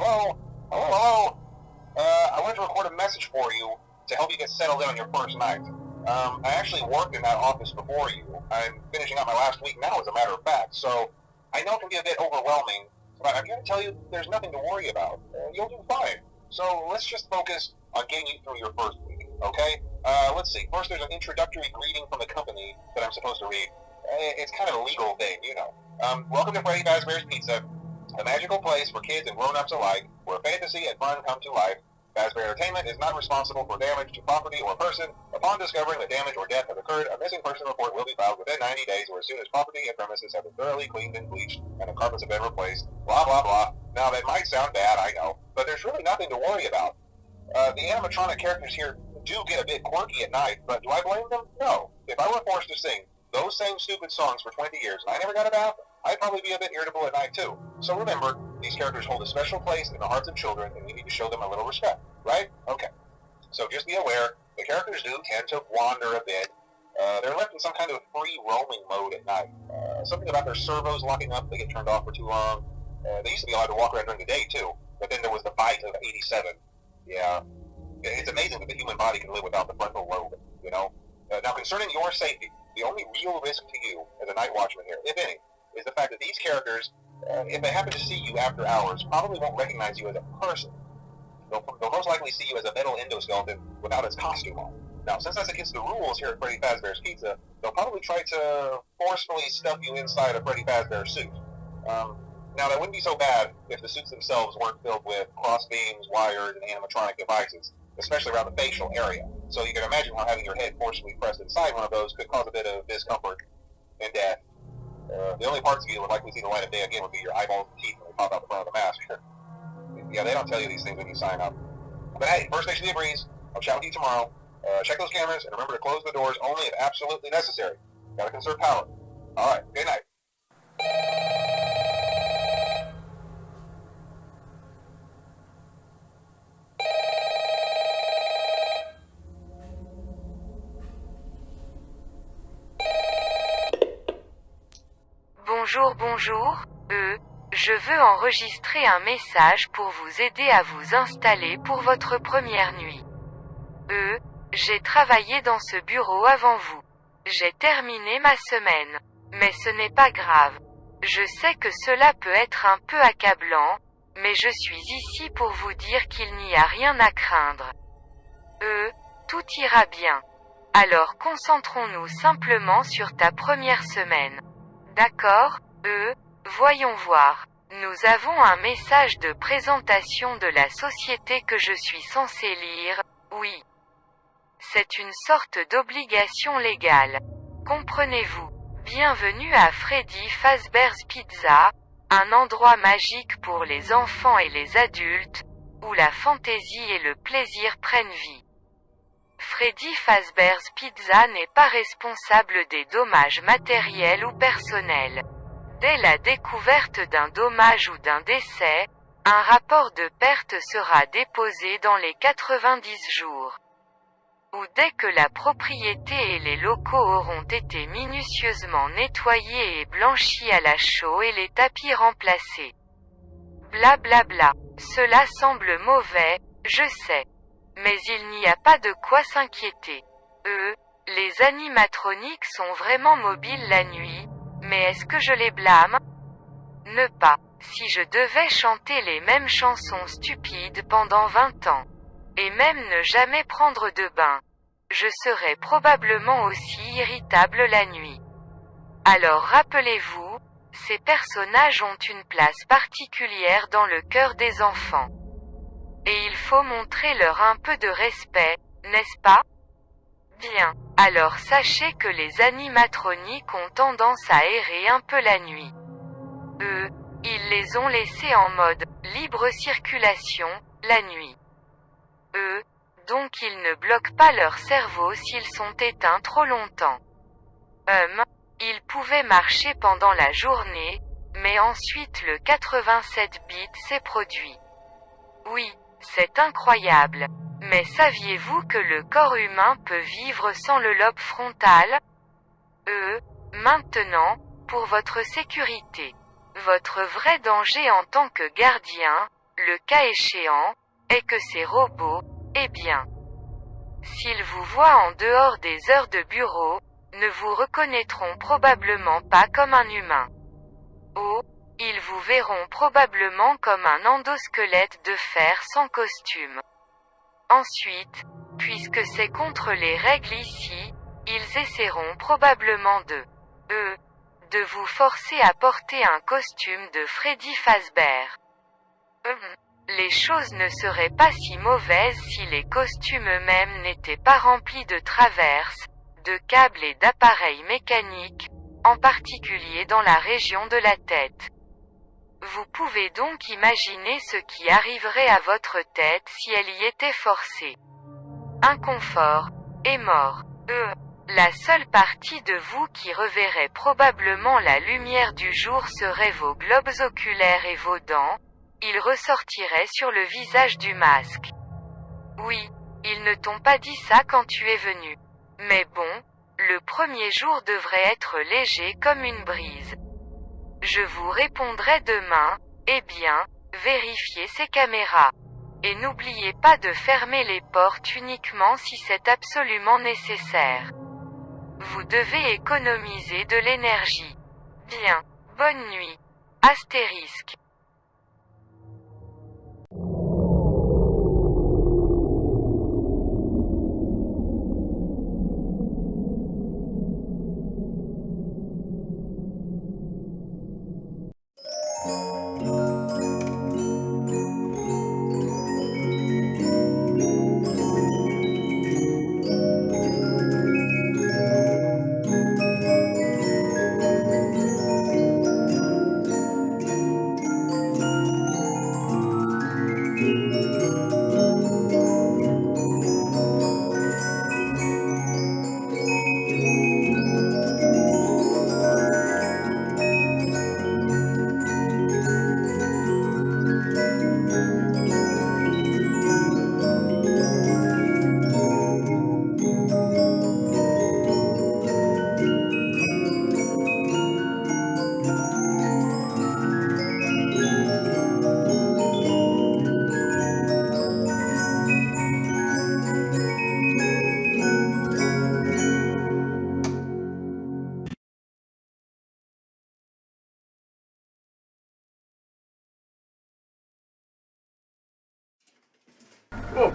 Hello? Hello, hello? I wanted to record a message for you to help you get settled in on your first night. I actually worked in that office before you. I'm finishing up my last week now, as a matter of fact, so I know it can be a bit overwhelming, but I'm here to tell you there's nothing to worry about. You'll do fine. So let's just focus on getting you through your first week, okay? Let's see. First, there's an introductory greeting from the company that I'm supposed to read. It's kind of a legal thing, you know. Welcome to Freddy Fazbear's Pizza, a magical place for kids and grown-ups alike, where fantasy and fun come to life. Fazbear Entertainment is not responsible for damage to property or person. Upon discovering that damage or death has occurred, a missing person report will be filed within 90 days or as soon as property and premises have been thoroughly cleaned and bleached and the carpets have been replaced. Blah, blah, blah. Now, that might sound bad, I know, but there's really nothing to worry about. The animatronic characters here do get a bit quirky at night, but do I blame them? No. If I were forced to sing those same stupid songs for 20 years and I never got a bath, I'd probably be a bit irritable at night too. So remember, these characters hold a special place in the hearts of children and we need to show them a little respect, right? Okay. So just be aware, the characters do tend to wander a bit. They're left in some kind of free roaming mode at night. Something about their servos locking up, they get turned off for too long. They used to be allowed to walk around during the day too, but then there was the bite of 87. Yeah. It's amazing that the human body can live without the frontal lobe, you know? Now concerning your safety, the only real risk to you as a night watchman here, if any, is the fact that these characters, if they happen to see you after hours, probably won't recognize you as a person. They'll most likely see you as a metal endoskeleton without its costume on. Now, since that's against the rules here at Freddy Fazbear's Pizza, they'll probably try to forcefully stuff you inside a Freddy Fazbear suit. Now, that wouldn't be so bad if the suits themselves weren't filled with cross beams, wires, and animatronic devices, especially around the facial area. So you can imagine how having your head forcefully pressed inside one of those could cause a bit of discomfort and death. The only parts of you that would likely see the light of day again would be your eyeballs and teeth when they pop out the front of the mask. Yeah, they don't tell you these things when you sign up. But hey, first station of the breeze. I'll chat with you tomorrow. Check those cameras and remember to close the doors only if absolutely necessary. Gotta conserve power. Alright, good night. Bonjour, bonjour, je veux enregistrer un message pour vous aider à vous installer pour votre première nuit. J'ai travaillé dans ce bureau avant vous. J'ai terminé ma semaine. Mais ce n'est pas grave. Je sais que cela peut être un peu accablant, mais je suis ici pour vous dire qu'il n'y a rien à craindre. Tout ira bien. Alors concentrons-nous simplement sur ta première semaine. D'accord, voyons voir. Nous avons un message de présentation de la société que je suis censé lire, oui. C'est une sorte d'obligation légale. Comprenez-vous? Bienvenue à Freddy Fazbear's Pizza, un endroit magique pour les enfants et les adultes, où la fantaisie et le plaisir prennent vie. Freddy Fazbear's Pizza n'est pas responsable des dommages matériels ou personnels. Dès la découverte d'un dommage ou d'un décès, un rapport de perte sera déposé dans les 90 jours. Ou dès que la propriété et les locaux auront été minutieusement nettoyés et blanchis à la chaux et les tapis remplacés. Blablabla. Bla bla. Cela semble mauvais, je sais. Mais il n'y a pas de quoi s'inquiéter. Les animatroniques sont vraiment mobiles la nuit, mais est-ce que je les blâme? Ne pas. Si je devais chanter les mêmes chansons stupides pendant 20 ans, et même ne jamais prendre de bain, je serais probablement aussi irritable la nuit. Alors rappelez-vous, ces personnages ont une place particulière dans le cœur des enfants. Et il faut montrer leur un peu de respect, n'est-ce pas? Bien. Alors sachez que les animatroniques ont tendance à errer un peu la nuit. Ils les ont laissés en mode libre circulation, la nuit. Donc ils ne bloquent pas leur cerveau s'ils sont éteints trop longtemps. Ils pouvaient marcher pendant la journée, mais ensuite le 87 bits s'est produit. Oui, c'est incroyable. Mais saviez-vous que le corps humain peut vivre sans le lobe frontal? Maintenant, pour votre sécurité. Votre vrai danger en tant que gardien, le cas échéant, est que ces robots, eh bien, s'ils vous voient en dehors des heures de bureau, ne vous reconnaîtront probablement pas comme un humain. Oh, ils vous verront probablement comme un endosquelette de fer sans costume. Ensuite, puisque c'est contre les règles ici, ils essaieront probablement de vous forcer à porter un costume de Freddy Fazbear. Les choses ne seraient pas si mauvaises si les costumes eux-mêmes n'étaient pas remplis de traverses, de câbles et d'appareils mécaniques, en particulier dans la région de la tête. Vous pouvez donc imaginer ce qui arriverait à votre tête si elle y était forcée. Inconfort, et mort. La seule partie de vous qui reverrait probablement la lumière du jour serait vos globes oculaires et vos dents, ils ressortiraient sur le visage du masque. Oui, ils ne t'ont pas dit ça quand tu es venu. Mais bon, le premier jour devrait être léger comme une brise. Je vous répondrai demain, eh bien, vérifiez ces caméras. Et n'oubliez pas de fermer les portes uniquement si c'est absolument nécessaire. Vous devez économiser de l'énergie. Bien. Bonne nuit. Astérisque. Oh,